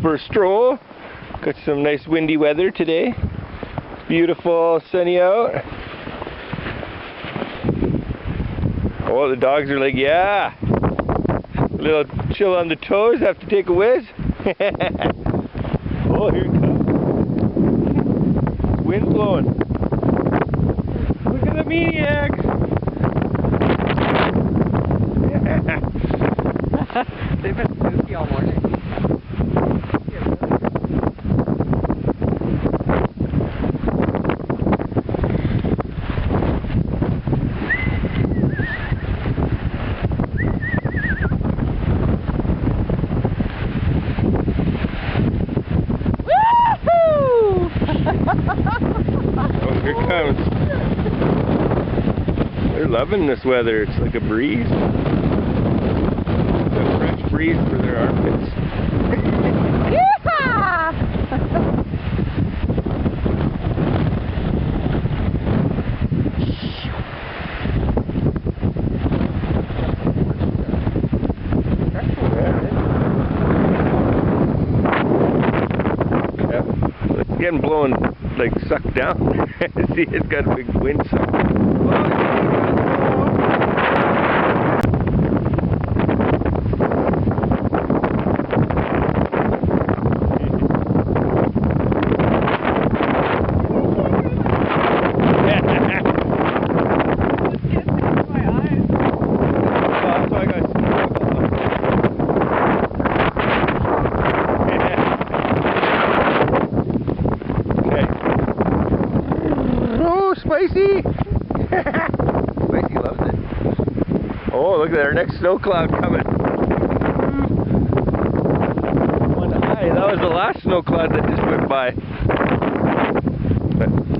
for a stroll. Got some nice windy weather today. Beautiful, sunny out. Oh, the dogs are like, yeah. A little chill on the toes, have to take a whiz. Oh, here it comes. Wind blowing. Look at the maniacs. They've been spooky all morning. Oh, here it comes. They're loving this weather. It's like a breeze. A fresh breeze for their armpits. It's getting blown, like sucked down. See, it's got a big wind suck. Spicy! Spicy loves it. Oh, look at our next snow cloud coming. One eye. That was the last snow cloud that just went by. But